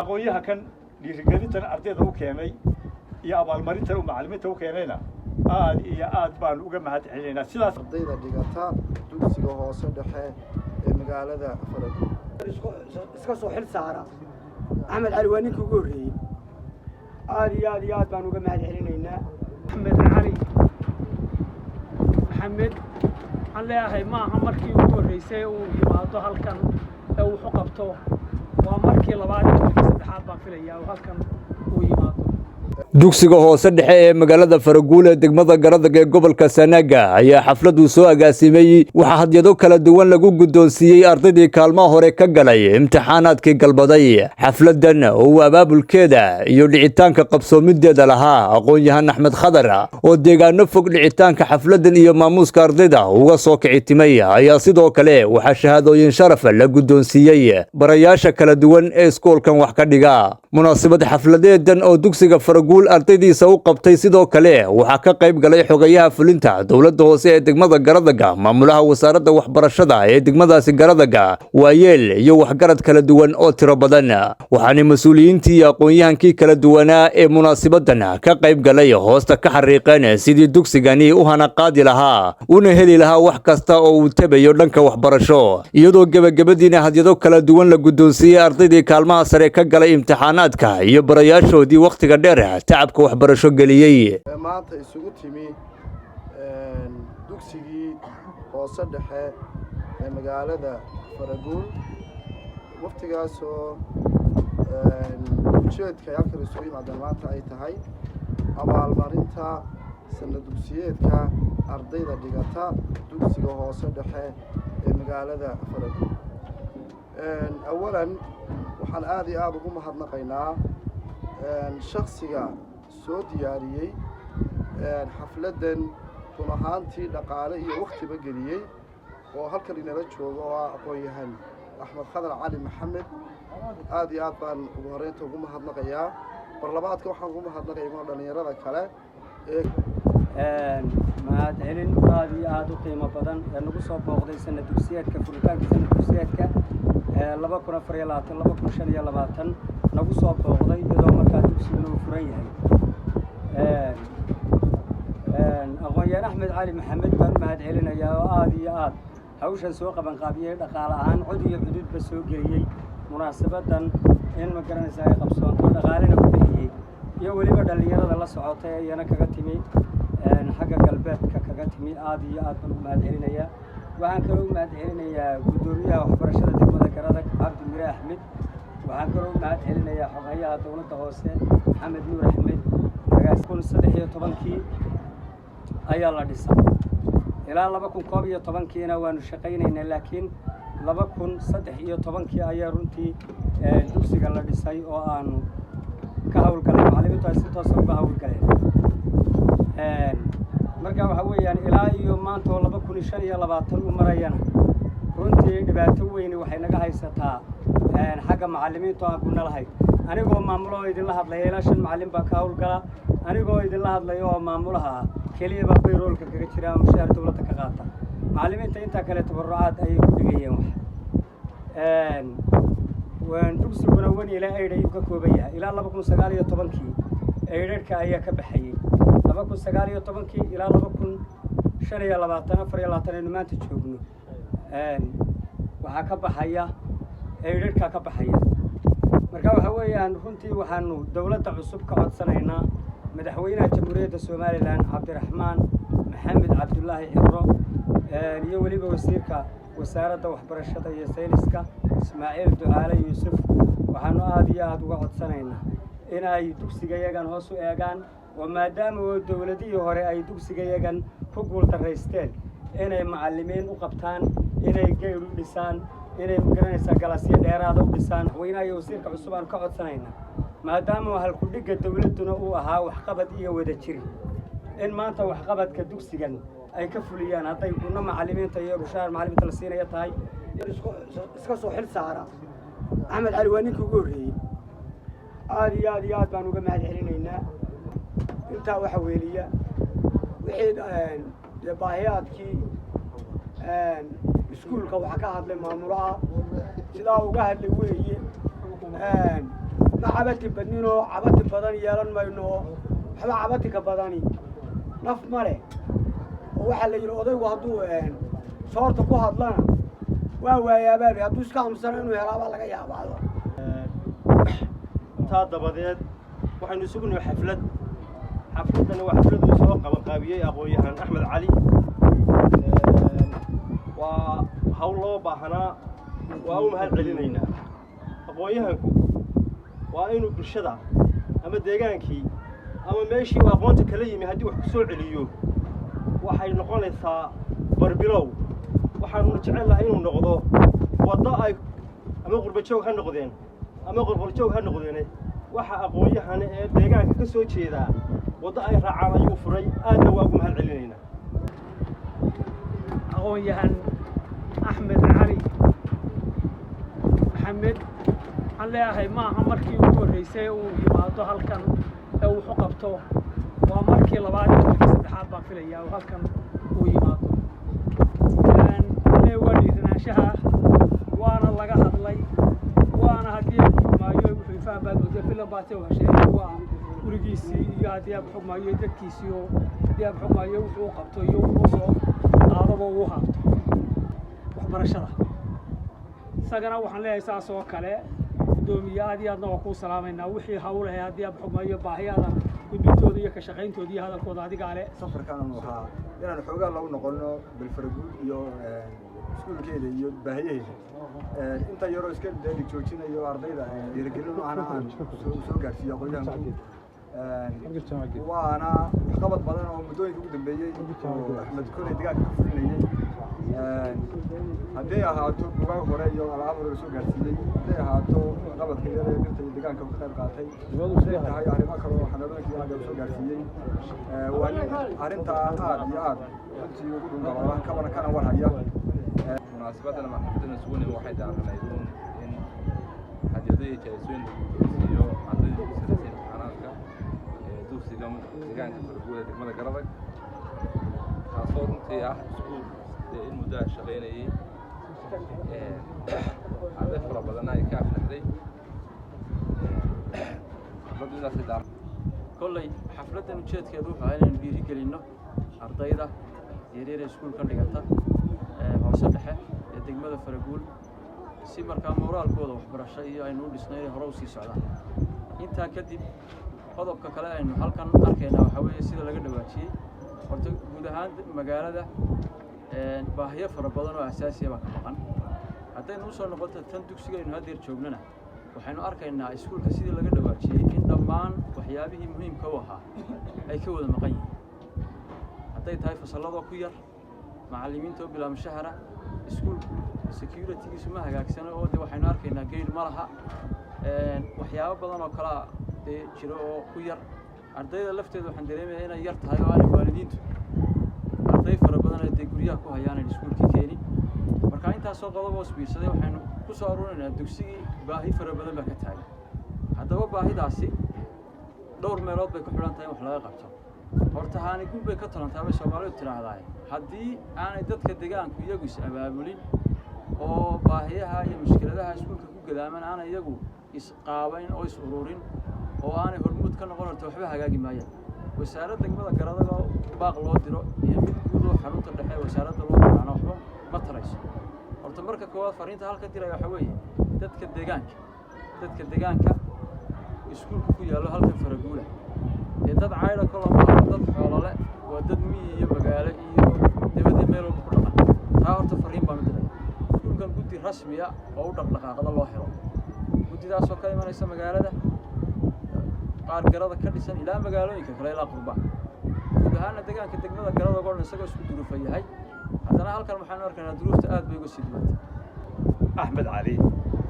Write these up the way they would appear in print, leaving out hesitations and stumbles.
aqoonyaha kan dhiirigelintan ardayda u keenay iyo abaalmarintan uu macallimiinta u keenayna aad iyo aad baan uga mahadcelinaynaa sidaas ardayda dhigata dugsiga hoose dhexe ee magaalada Faraguul iska soo xil saara Axmed Cali waa ninkii ugu horeeyay aad iyo aad baan uga mahadcelinaynaa Axmed Cali Maxamed الله ما عمرك يقول رئيسه ويماده هالكن أو حقبته وعمرك لبعض الصدحات بانفلية وهالكن ويماده dugsiga hoose dhexe ee magaalada Faraguul ee degmada Garadag ee gobolka Sanaag ayaa xafladu soo agaasimay waxa hadyado kala duwan lagu gudoonsiiyay ardaydii kaalmaha hore ka galay imtixaanaadkii galbaday xafladan oo abaabulkeeda iyo dhicitaanka qabsoomideeda lahaa aqoon-yahan Axmed Khadar oo deegaano fog dhicitaanka xafladan iyo maamuuska ardayda uga soo kicitimay ayaa sidoo kale waxa shahaadooyin sharaf la gudoonsiiyay barayaasha kala duwan ee iskoolkan wax ka dhiga munaasabad xafladeedan oo dugsiga Faraguul ardaydiisa u qabtay sidoo kale waxa ka qayb galay xogayaha fulinta dawladda hoose ee degmada Garadag maamulaha wasaaradda waxbarashada ee degmadaasi Garadag waayeel iyo waxgarad kala duwan oo tiro badan waxaana mas'uuliyiintii aqoon-yahankii kala duwanaa ee munaasabadan ka qayb galay hoosta ka xariiqeen sidii dugsigani u hana qaadi lahaa una heli lahaa wax kasta oo uu tabayo dhanka waxbarasho iyadoo gabagabadiina hadyado kala duwan la gudoonsiiyay ardaydii kaalmaha sare ka galay imtixaanaadka iyo barayaashoodii waqtiga dheer تعبك وحبرشو قليي maanta isugu timi dugsigii hoose dhexe ee magaalada Faraguul waqtigaas oo ujeedka halkan isugu yimaadeen maanta ay tahay abaalmarinta sanad dugsiyeedka ardayda dhigata dugsiga hoose dhexe ee magaalada Faraguul awalan waxaan aad iyo aad ugu mahadnaqaynaa shakhsiga soo diyaariyay xafladan run ahaantii dhaqaale iyo waqtiba geliyay oo halkan inala joogo oo aqoon-yahan Axmed Khadar Cali Maxamed aad iyo aad baan ugu horeynta ugu mahadnaqayaa barlabaadka waxaan ugu mahadnaqayaa dhalinyarada kale mahadcelin aad iyo aad u qiimo badan ee nagu soo booqday sanad dugsiyeedka furitaanka sanad dugsiyeedka 2024-2025 nagu soo booqday iyadoo markaa dugsigu uu furan yahay aqoon-yahan Axmed Cali Maxamed baan mahadcelinayaa oo aad iyo aad hawshan soo qaban qaabiyay dhaqaale ahaan cod iyo xuduudba soo geliyay munaasabadan in ma garanaysaa ay qabsoonto dhaqaalena ku bixiyay iyo waliba dhalinyarada la socotay ayana kaga timi xagga galbeedka kaga timi aad iyo aad baan mahadcelinayaa waxaan kaloo mahadcelinayaa gudoomiyaha waxbarashada degmada Garadag Cabdi Mire Axmed waxaan kaloo mahadcelinayaa xogayaha dawladda hoose Maxamed Nuur Axmed 2013 ayaa la dhisay ilaa 2012 waanu shaqaynaynaa laakiin 2013 ayaa runtii dugsiga la dhisay oo aanu ka hawlgalay macallimiintu si toos ah uga hawlgaleen marka waxa weeyaan ilaa iyo maanta 2025 u marayana runtii dhibaato weyn waxay naga haysataa xagga macallimiintu aan ku nalahay anigoo maamulo idin la hadlay ilaa 5 macallin baa ka hawlgala anigoo idin la hadlay oo maamulaha kaliya baa payrollka kaga jira mushaar dawladda ka qaata macallimiinta inta kale tabarucaad ay ku dhigayeen waan dugsiguna wani ilaa ayday ka kooban yahay ilaa 2019 aydarka ayaa ka baxayay 2019 ilaa 2025 aynu maanta joogno waxa ka baxaya aydarka ka baxaya marka waxa weeyaan runtii waxaanu dawladda cusub ka codsanaynaa madaxweynaha jamhuuriyadda Soomaaliland Cabdiraxmaan Maxamed Cabdullaahi Cibro iyo waliba wasiirka wasaaradda waxbarashada iyo sayniska Ismaaciil Ducaale Yuusuf waxaanu aad iyo aad uga codsanaynaa in ay dugsigayagan hoos u eegaan oo maadaama dawladii hore ay dugsigayagan ku guuldareysteen inay macallimiin u qabtaan inay geyr u dhisaan inay magaranaysaa galasyo dheeraad u dhisaan weynaha iyo wasiirka cusub aan ka codsanaynaa maadaama halku dhiga dawladuna uu ahaa waxqabad iyo wada jir in maanta waxqabadka dugsigan ay ka fuliyaan haday kuna macallimiinta iyo mushaar macallimiinta la siinaya tahay iska soo xil saara Axmed Cali waa ninkii ugu horeeyay aad iyo aad baan uga mahadcelinaynaa inta waxa weeliya wixii baahiyaadkii iskuulka waxa ka hadlay maamulaha sidaa uga hadlay weeye ma cabati badninoo cabati badan yeelan mayno waxba cabati ka badani naf male oo waxaa la yidhi odaygu hadduu soorta ku hadlana waa waayaabaali hadduu iska hamsana inuu helaabaa laga yaabaado taa dabadeed waxaynu isugu nimi xafladdana waa xafladuu soo qabanqaabiyey aqoon-yahan axmed cali waa hawl loo baahanaa waa u mahad celinaynaa aqoon-yahanku waa inuu bulshada ama deegaankii ama meeshii uu aqoonta kala yimi haddii wax ku soo celiyo waxay noqonaysaa barbilow waxaanuna jecel lahay inuu noqdo waddo ay ama qurbajoog ha noqdeen ama qorqorjoog ha noqdeene waxa aqoon-yahana ee deegaanka ka soo jeedaa waddo ay raacaan ayuu furay aadna waa ugu mahad celinaynaa aqoon-yahan axmed cali maxamed waxaan leeyahay ma aha markii ugu horreysay uu yimaado halkan ee uu wuxu qabto waa markii labaad iyo markii saddexaad baan filayaa uu halkan uu yimaado waa dhiiranaanshaha waana laga hadlay waana haddii aad xugmaayo wuxuu fahmaad moodaa filan baatee u hesheeyay waa gurigiisii iyo haddii aad xugmaayo dadkiisii oo haddii aad xugmaayo wuxuu u qabto iyo wuxuu soo qaadaba uu haabto waxbarashada isagana waxaan leeyahay saas oo kale gudoomiye aad iyo aadna waa kuu salaamaynaa wixii hawlahay haddii aad xugmaayo baahiyaada gudbintooda iyo ka shaqayntooda iyo hadalkooda adigaa le safarkan waxaa inaan xoogaa lagu noqono bilfaraguud iyo iskuulkeeda iyo baahiyaheeda inta yaroo iska dalig joojinayo ardayda dhiirigelin ana aan soo gaarsiiyo aqoon-yahanku waana waxqabad badan oo muddooyinka ugu dambeeyey oo axmed koley deegaanka ka fulinayey hadday ahaato bugaag hore iyo alaab hore soo gaarsiiyey hadday ahaato qabadka yar ee dhirta iyo deegaanka ka qayb qaatay hadday tahay arrimo kale oo xanaanooyinka iyo aagga soo gaarsiiyey waa nin arrintaa aad iyo aad runtii ugu dhundalooda kana warhaya munaasabadana maxkamadana sugan waxay daaranayd in xadiyado iyo jaayisooyin lagu guddoonsiiyo ardayda ku saraysa imtixaanaadka ee dugsiga deegaanka Faraguul ee degmada Garadag kaasoo runtii ah iskuul in muddo shaqaynayay arday fara badan ay ka aflaxday kolley xafladdan ujeedkeedu wuxuu ahaa inaynu dhiirigelinno ardayda yaryar ee iskuulka dhigata hoose dhexe ee degmada Faraguul si markaa moraalkooda waxbarasho iyo aynu u dhisnay inay hore u sii socdaan intaa kadib qodobka kale aynu halkan arkaynaa waxaa weeye sida laga dhawaajiyey horta guud ahaan magaalada baahiyo fara badan oo asaasiya baa ka maqan haddaynu u soo noqoto tan dugsiga aynu haddeer joognana waxaynu arkaynaa iskuulka sidii laga dhawaajiyey in dhammaan waxyaabihii muhiimka u ahaa ay ka wada maqan yihiin hadday tahay fasalladoo ku yar macallimiinta oo bilaa mushahara iskuulku securitygiisu ma hagaagsano oo dee waxaynu arkaynaa geyd ma laha waxyaabo badan oo kalea dee jiro oo ku yar ardayda lafteeda waxaan dareemayaa inay yar tahay oo aanay waalidiintu arday fara badan ay dee guryaha ku hayaan iskuulka keenin marka intaasoo qodob oo isbiirsaday waxaynu ku soo aruurinaynaa dugsigii baahi fara badan baa ka taagan haddaba baahidaasi dhowr meelood bay ku xidhan tahay in wax laga qabto horta haani guul bay ka talantaa bay Soomaalidu tiraahdaa haddii aanay dadka deegaanku iyagu is abaabulin oo baahiyaha iyo mushkiladaha iskuulka ku gadaaman aanay iyagu is qaabayn oo is ururin oo aanay hormuud ka noqon horta waxba hagaagi maayaan wasaaradda degmada Garadag oo baaq loo diro iyo mid guud oo xarunta dhexe wasaaradda loo diraana waxba ma tarayso horta marka koowaad fariinta halka diraya waxa weeye dadka deegaanka iskuulka ku yaalo halkan Faraguul ee dad caayda kala maaha dad xoolale waa dad miyi iyo magaalo iyo dibadda meel walba ku dhaqan taa horta fariin baan u diray iskuulkan guddi rasmi ah oo u dhaqdhaqaaqada loo helo guddidaasoo ka imanaysa magaalada qaar Garada ka dhisan ilaa magaalooyinka kale ilaa qurbaan guud ahaana deegaanka degmada Garadag oo isagoo isku duruufay yahay haddana halkan waxaanu arkaynaa duruufta aad bay uga sii duwantay axmed cali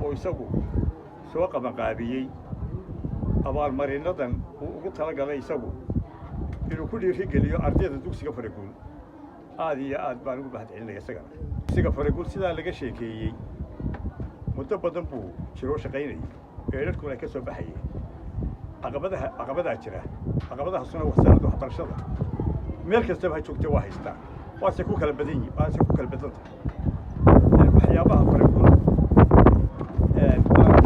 oo isagu soo qabanqaabiyey abaalmarinadan uu ugu talagalay isagu inuu ku dhiirigeliyo ardayda dugsiga Faraguul aad iyo aad baan ugu mahadcelinaya isagana dugsiga Faraguul sidaa laga sheekeeyey muddo badan buu jiro shaqaynayay eeradkuna ka soo baxayay caqabadaha jira caqabadahaasuna wasaaradda waxbarashada meel kastaba ha joogtee waa haystaa waase ku kala badan yihiin waase ku kala badan tahay waxyaabaha Faraguul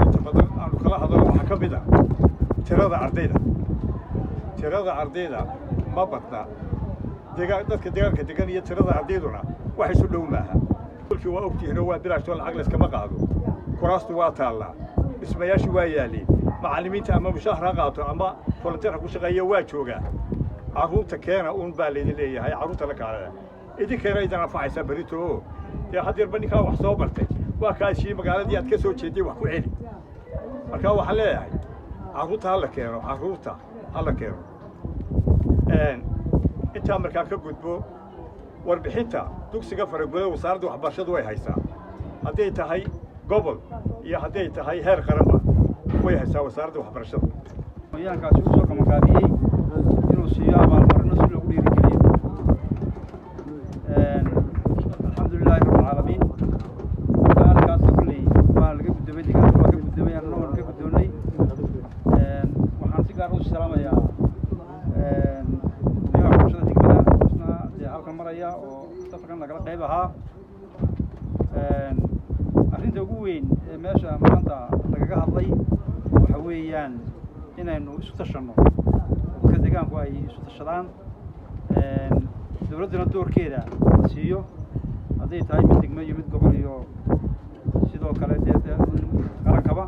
inta badan aanu kala hadalno waxaa ka mid ah tirada ardayda ma badna dadka deegaanka degan iyo tirada ardayduna wax isu dhow maaha kulkii waa ogtihiin oo waa bilaashoo lacag layskama qaado kuraastu waa taallaa dhismayaashii waa yaalliin macallimiinta ama mushahar ha qaato ama volunteer ku shaqeeya waa joogaa carruurta keena uun baa laydin leeyahay carruurta la kaalada idinkeena idan anfacaysaa berito oo dee haddeerba ninkaa wax soo bartay waa kaashii magaaladii aad ka soo jeeday wax ku celi markaa waxaan leeyahay carruurta ha la keeno intaa markaa ka gudbo warbixinta dugsiga Faragule wasaaradda waxbarashadu way haysaa hadday tahay gobol iyo hadday tahay heer qaranba way haysaa wasaaradda waxbarashada qoyaankaasi u soo kamakaabiyey inuu siiyo abaalmarino si loogu dhiirigeliyo alxamdulilaahi rabbil caalamiin halkaas kulley waa laga guddoomay deegaanka waa ka guddoomay annagoo ka guddoonnay waxaan si gaar u salaamayaa halkan maraya oo safarkan lagala qayb ahaa arrinta ugu weyn ee meesha maanta lagaga hadlay waxa weeyaan inaynu isu tashanno dadka deegaanku ay isu tashadaan dawladduna doorkeeda siiyo hadday tahay mid degmo iyo mid gobol iyo sidoo kale dee qarankaba